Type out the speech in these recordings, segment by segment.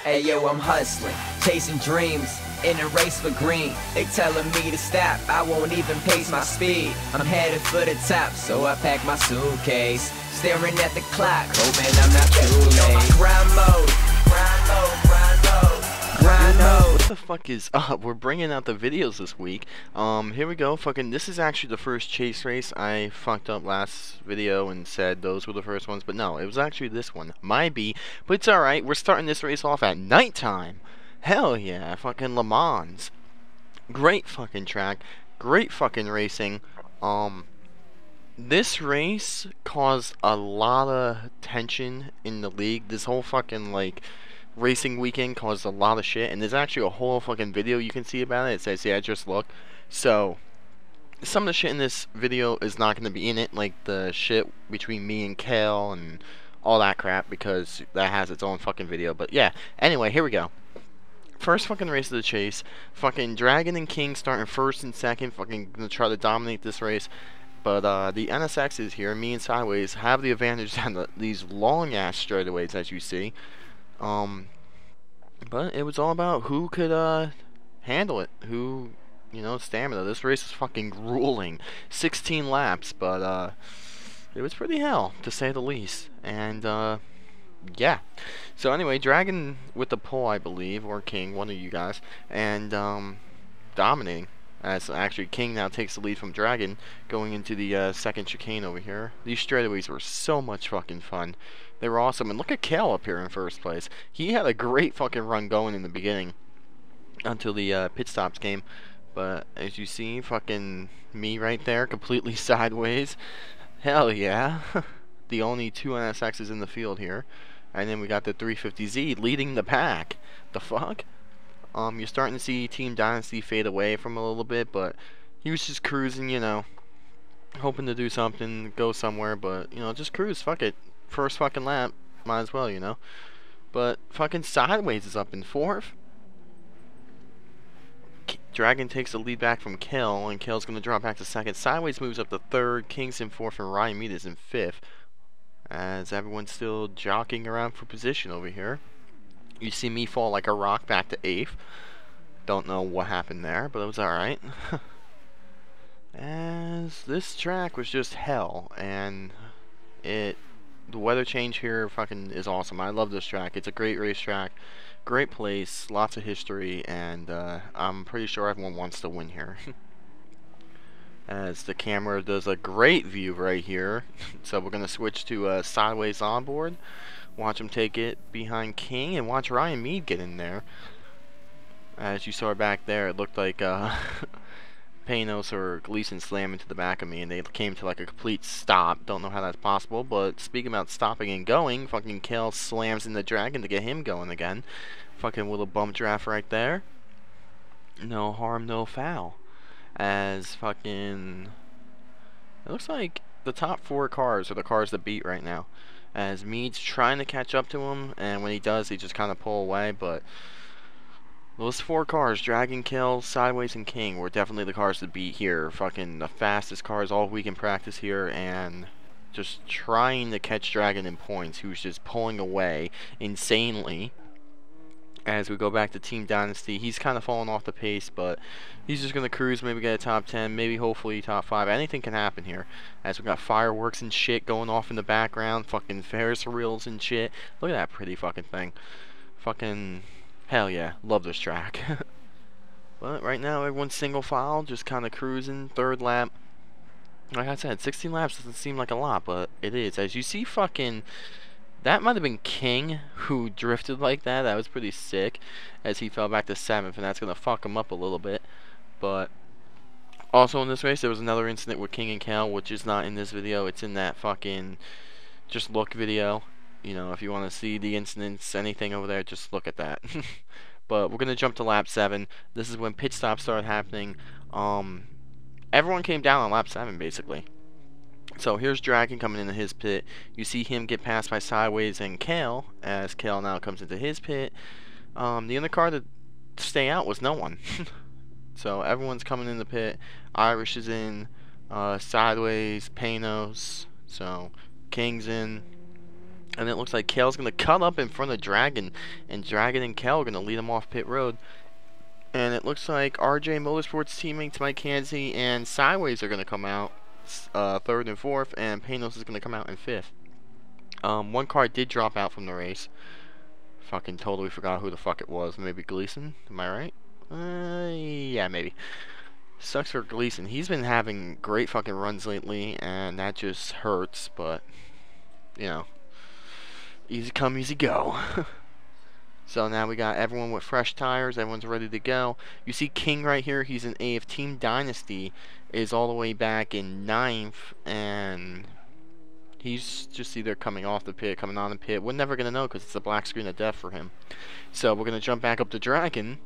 Hey yo, I'm hustling, chasing dreams, in a race for green. They telling me to stop, I won't even pace my speed. I'm headed for the top, so I pack my suitcase, staring at the clock, hoping I'm not too late. Grind mode, grind mode, grind mode, grind mode. What the fuck is up? We're bringing out the videos this week. Here we go. Fucking, this is actually the first chase race. I fucked up last video and said those were the first ones, but no, it was actually this one. Might be, but it's alright. We're starting this race off at nighttime. Hell yeah, fucking LeMans. Great fucking track. Great fucking racing. This race caused a lot of tension in the league. This whole fucking, like, racing weekend caused a lot of shit, and there's actually a whole fucking video you can see about it. It says, yeah, just look. So some of the shit in this video is not going to be in it, like the shit between me and Kale and all that crap, because that has its own fucking video. But yeah, anyway, here we go. First fucking race of the chase. Fucking Dragon and King starting first and second, fucking gonna try to dominate this race. But the NSXs here, me and Sideways, have the advantage on these long ass straightaways, as you see. But it was all about who could handle it, who, you know, stamina. This race is fucking grueling, 16 laps, but it was pretty hell, to say the least. And yeah, so anyway, Dragon with the pole, I believe, or King, one of you guys, and dominating. As actually King now takes the lead from Dragon going into the second chicane over here. These straightaways were so much fucking fun. They were awesome. And look at Kale up here in first place. He had a great fucking run going in the beginning until the pit stops came. But as you see, fucking me right there, completely sideways. Hell yeah. The only two NSXs in the field here. And then we got the 350Z leading the pack. The fuck? You're starting to see Team Dynasty fade away from a little bit, but he was just cruising, you know, hoping to do something, go somewhere, but, you know, just cruise, fuck it. First fucking lap, might as well, you know. But fucking Sideways is up in fourth. Dragon takes the lead back from Kill, and Kill's going to drop back to second. Sideways moves up to third, King's in fourth, and Ryan Mead is in fifth. As everyone's still jockeying around for position over here. You see me fall like a rock back to 8th. Don't know what happened there, but it was alright. As this track was just hell, and the weather change here fucking is awesome. I love this track. It's a great racetrack, great place, lots of history, and I'm pretty sure everyone wants to win here. As the camera does a great view right here. So we're gonna switch to Sideways onboard. Watch him take it behind King, and watch Ryan Mead get in there. As you saw back there, it looked like Panos or Gleason slammed into the back of me, and they came to like a complete stop. Don't know how that's possible, but speaking about stopping and going, fucking Kale slams in the Dragon to get him going again. Fucking little bump draft right there. No harm, no foul. As fucking... It looks like the top 4 cars are the cars that beat right now. As Mead's trying to catch up to him, and when he does, he just kind of pull away, but those 4 cars, Dragon, Kill, Sideways, and King, were definitely the cars to beat here. Fucking the fastest cars all week in practice here, and just trying to catch Dragon in points, who's just pulling away insanely. As we go back to Team Dynasty, he's kind of falling off the pace, but he's just going to cruise, maybe get a top 10, maybe hopefully top 5. Anything can happen here. As we got fireworks and shit going off in the background, fucking Ferris wheels and shit. Look at that pretty fucking thing. Fucking, hell yeah, love this track. But right now, everyone's single file, just kind of cruising, third lap. Like I said, 16 laps doesn't seem like a lot, but it is. As you see fucking... That might have been King who drifted like that. That was pretty sick, as he fell back to 7th, and that's going to fuck him up a little bit. But also in this race, there was another incident with King and Cal, which is not in this video. It's in that fucking just look video. You know, if you want to see the incidents, anything over there, just look at that. But we're going to jump to lap 7. This is when pit stops started happening. Everyone came down on lap 7, basically. So here's Dragon coming into his pit. You see him get passed by Sideways and Kale, as Kale now comes into his pit. The only car to stay out was no one. So everyone's coming in the pit. Irish is in, Sideways, Panos, so King's in, And it looks like Kale's going to cut up in front of Dragon, and Dragon and Kale are going to lead him off pit road. And it looks like RJ Motorsports teammates Mike Hansey and Sideways are going to come out third and fourth, and Panos is going to come out in fifth. One car did drop out from the race. Fucking totally forgot who the fuck it was. Maybe Gleason? Am I right? Yeah, maybe. Sucks for Gleason. He's been having great fucking runs lately, and that just hurts, but, you know, easy come, easy go. So now we got everyone with fresh tires. Everyone's ready to go. You see King right here. He's an AF Team Dynasty. Is all the way back in 9th, and he's just either coming off the pit, coming on the pit. We're never going to know because it's a black screen of death for him. So we're going to jump back up to Dragon,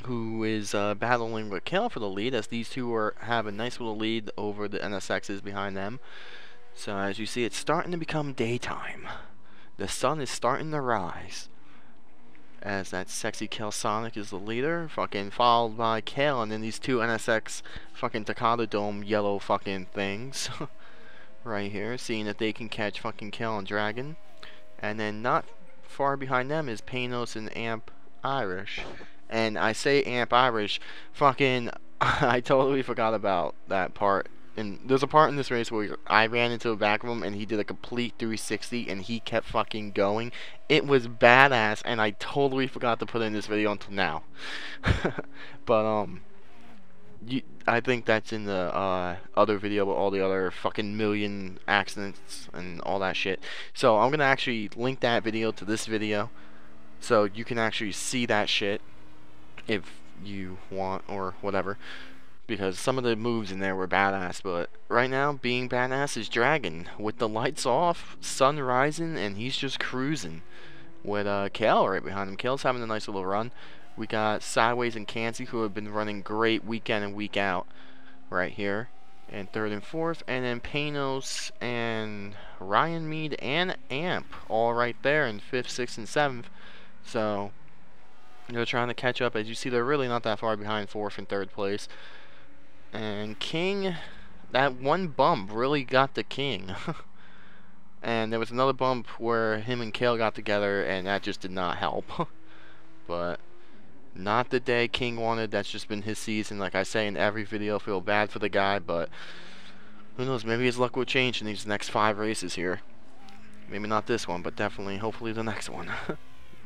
who is battling with Kale for the lead, as these two have a nice little lead over the NSXs behind them. So as you see, it's starting to become daytime. The sun is starting to rise, as that sexy Kale Sonic is the leader, fucking followed by Kale, and then these two NSX fucking Takata Dome yellow fucking things right here, seeing if they can catch fucking Kale and Dragon. And then not far behind them is Panos and Amp Irish. And I say Amp Irish, fucking, I totally forgot about that part. And there's a part in this race where I ran into the back of him and he did a complete 360 and he kept fucking going. It was badass, and I totally forgot to put it in this video until now. But I think that's in the other video with all the other fucking million accidents and all that shit. So I'm gonna actually link that video to this video, so you can actually see that shit if you want or whatever, because some of the moves in there were badass. But right now, being badass is Dragon, with the lights off, sun rising, and he's just cruising with Kale right behind him. Kale's having a nice little run. We got Sideways and Cansey, who have been running great week in and week out right here in third and fourth, and then Panos and Ryan Mead and Amp all right there in fifth, sixth, and seventh. So they're trying to catch up. As you see, they're really not that far behind fourth and third place. And King, that one bump really got the King. And there was another bump where him and Kale got together, and that just did not help. But not the day King wanted. That's just been his season. Like I say in every video, feel bad for the guy, but who knows, maybe his luck will change in these next 5 races here. Maybe not this one, but definitely, hopefully the next one.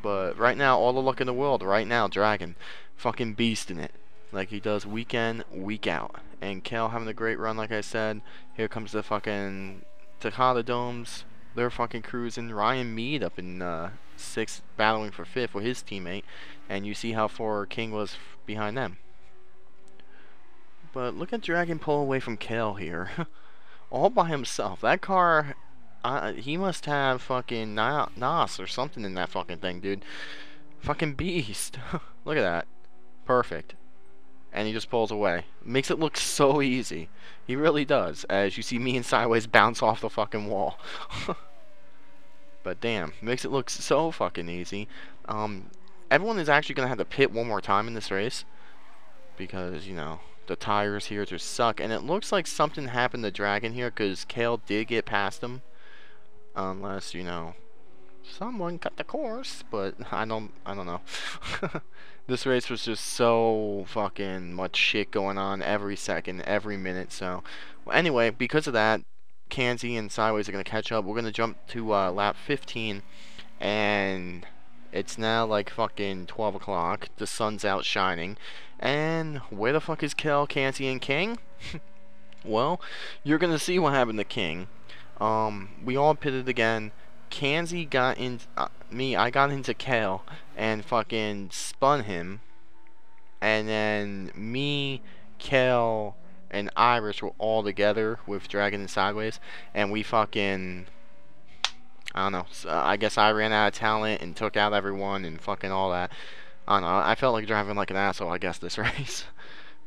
But right now, all the luck in the world, right now, Dragon, fucking beasting it, like he does week in, week out. And Kale having a great run, like I said. Here comes the fucking Takata Domes. They're fucking cruising. Ryan Mead up in 6th, battling for 5th with his teammate. And you see how far King was behind them. But look at Dragon pull away from Kale here. All by himself. That car, he must have fucking NOS or something in that fucking thing, dude. Fucking beast. Look at that. Perfect. And he just pulls away. Makes it look so easy. He really does. As you see me and Sideways bounce off the fucking wall. But damn, makes it look so fucking easy. Everyone is actually gonna have to pit one more time in this race, because, you know, the tires here just suck. And it looks like something happened to Dragon here, because Kale did get past him. Unless, you know, someone cut the course, but I don't know. This race was just so fucking much shit going on every second, every minute. So, well, anyway, because of that, Cansey and Sideways are going to catch up. We're going to jump to lap 15, and it's now like fucking 12 o'clock. The sun's out shining. And where the fuck is Kel, Cansey, and King? Well, you're going to see what happened to King. We all pitted again. Cansey got in I got into Kale and fucking spun him, and then me, Kale, and Irish were all together with Dragon and Sideways, and we fucking, I don't know, I guess I ran out of talent and took out everyone and fucking all that. I don't know, I felt like driving like an asshole, I guess, this race.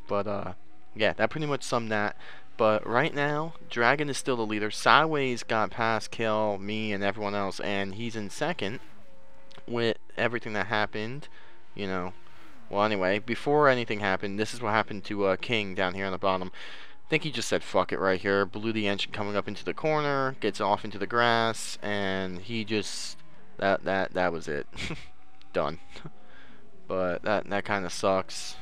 But yeah, that pretty much summed that. But right now, Dragon is still the leader. Sideways got past Kale, me, and everyone else, and he's in second with everything that happened, you know. Well, anyway, before anything happened, this is what happened to King down here on the bottom. think he just said fuck it right here. Blew the engine coming up into the corner, gets off into the grass, and he just that was it. Done. But that kind of sucks.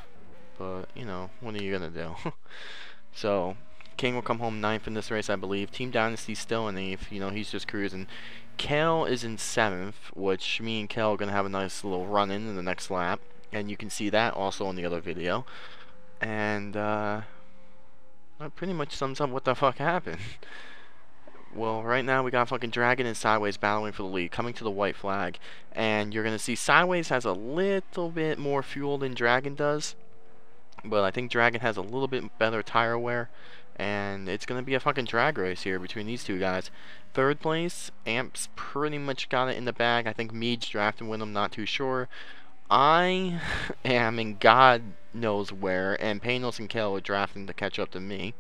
But you know, what are you gonna do? So King will come home 9th in this race, I believe. Team Dynasty still in 8th. You know, he's just cruising. Kel is in 7th, which me and Kel are gonna have a nice little run in the next lap, and you can see that also in the other video. And that pretty much sums up what the fuck happened. Well, right now we got fucking Dragon and Sideways battling for the lead, coming to the white flag. And you're going to see Sideways has a little bit more fuel than Dragon does. But I think Dragon has a little bit better tire wear. And it's going to be a fucking drag race here between these two guys. 3rd place, Amp's pretty much got it in the bag. I think Mead's drafting with him, not too sure. I am in God knows where, and Panos and Kel are drafting to catch up to me.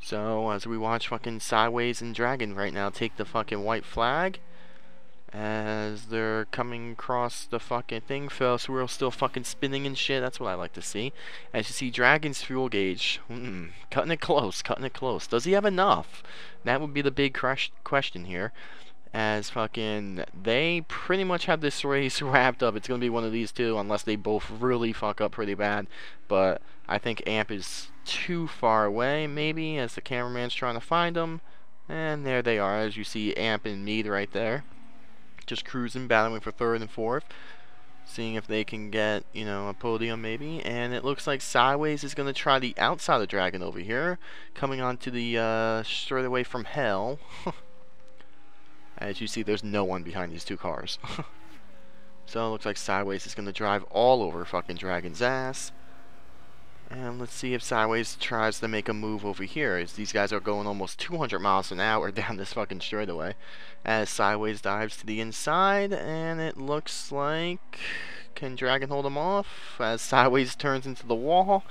So, as we watch fucking Sideways and Dragon right now take the fucking white flag, as they're coming across the fucking thing, Ferris wheel still fucking spinning and shit. That's what I like to see. As you see, Dragon's fuel gauge, cutting it close, cutting it close. Does he have enough? That would be the big question here. As fucking, they pretty much have this race wrapped up. It's going to be one of these two, unless they both really fuck up pretty bad. But I think Amp is too far away, maybe, as the cameraman's trying to find them. And there they are, as you see Amp and Mead right there. Just cruising, battling for 3rd and 4th. Seeing if they can get, you know, a podium maybe. And it looks like Sideways is going to try the outside of Dragon over here. Coming onto the straightaway from hell. As you see, there's no one behind these two cars. So it looks like Sideways is going to drive all over fucking Dragon's ass. And let's see if Sideways tries to make a move over here, as these guys are going almost 200 miles an hour down this fucking straightaway. As Sideways dives to the inside, and it looks like... Can Dragon hold him off? As Sideways turns into the wall.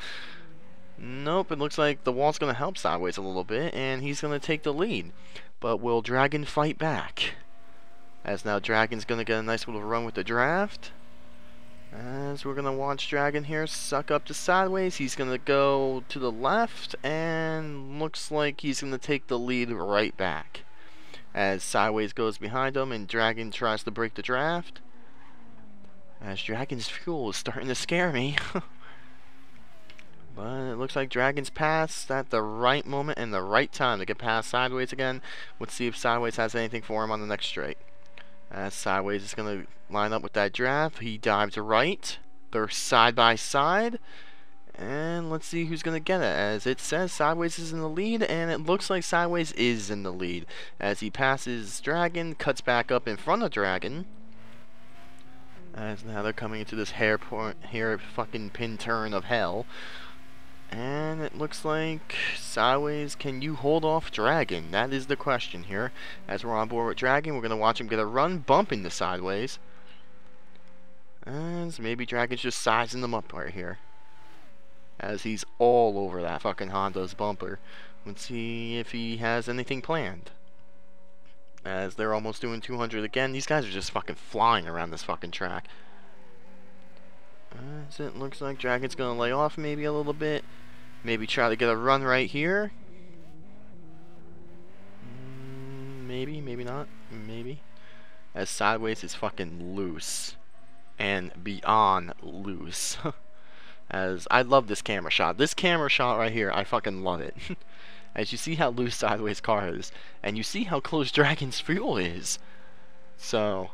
Nope, it looks like the wall's going to help Sideways a little bit, and he's going to take the lead. But will Dragon fight back? As now Dragon's going to get a nice little run with the draft. As we're going to watch Dragon here suck up to Sideways. He's going to go to the left, and looks like he's going to take the lead right back. As Sideways goes behind him, and Dragon tries to break the draft. As Dragon's fuel is starting to scare me. But it looks like Dragon's passed at the right moment and the right time to get past Sideways again. Let's see if Sideways has anything for him on the next straight. As Sideways is going to line up with that draft. He dives right. They're side by side. And let's see who's going to get it. As it says Sideways is in the lead, and it looks like Sideways is in the lead. As he passes Dragon, cuts back up in front of Dragon. As now they're coming into this hair fucking pin turn of hell. And it looks like Sideways, can you hold off Dragon? That is the question here. As we're on board with Dragon, we're going to watch him get a run, bumping the Sideways. As maybe Dragon's just sizing them up right here. As he's all over that fucking Honda's bumper. Let's see if he has anything planned. As they're almost doing 200 again. These guys are just fucking flying around this fucking track. As it looks like Dragon's going to lay off maybe a little bit. Maybe try to get a run right here. Maybe, maybe not. Maybe. As Sideways is fucking loose. And beyond loose. As I love this camera shot. This camera shot right here, I fucking love it. As you see how loose Sideways' car is. And you see how close Dragon's fuel is. So...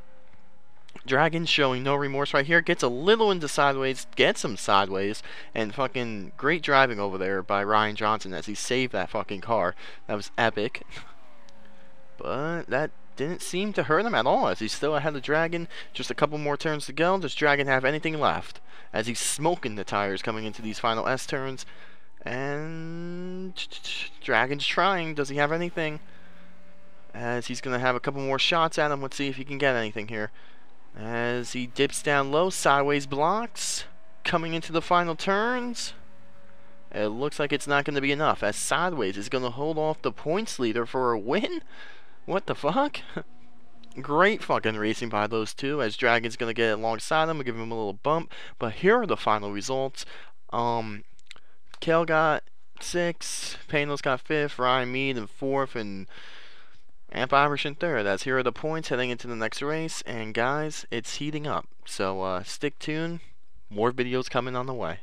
Dragon showing no remorse right here. Gets a little into Sideways. Gets him Sideways. And fucking great driving over there by Ryan Johnson as he saved that fucking car. That was epic. But that didn't seem to hurt him at all. As he's still ahead of Dragon. Just a couple more turns to go. Does Dragon have anything left? As he's smoking the tires coming into these final S turns. And... Dragon's trying. Does he have anything? As he's going to have a couple more shots at him. Let's see if he can get anything here. As he dips down low, Sideways blocks. Coming into the final turns. It looks like it's not going to be enough. As Sideways is going to hold off the points leader for a win. What the fuck? Great fucking racing by those two. As Dragon's going to get alongside him. We'll give him a little bump. But here are the final results. Kel got 6th, Panos got 5th, Ryan Mead in 4th, and Amp Irish in 3rd. That's here are the points heading into the next race, and guys, it's heating up. So stick tuned, more videos coming on the way.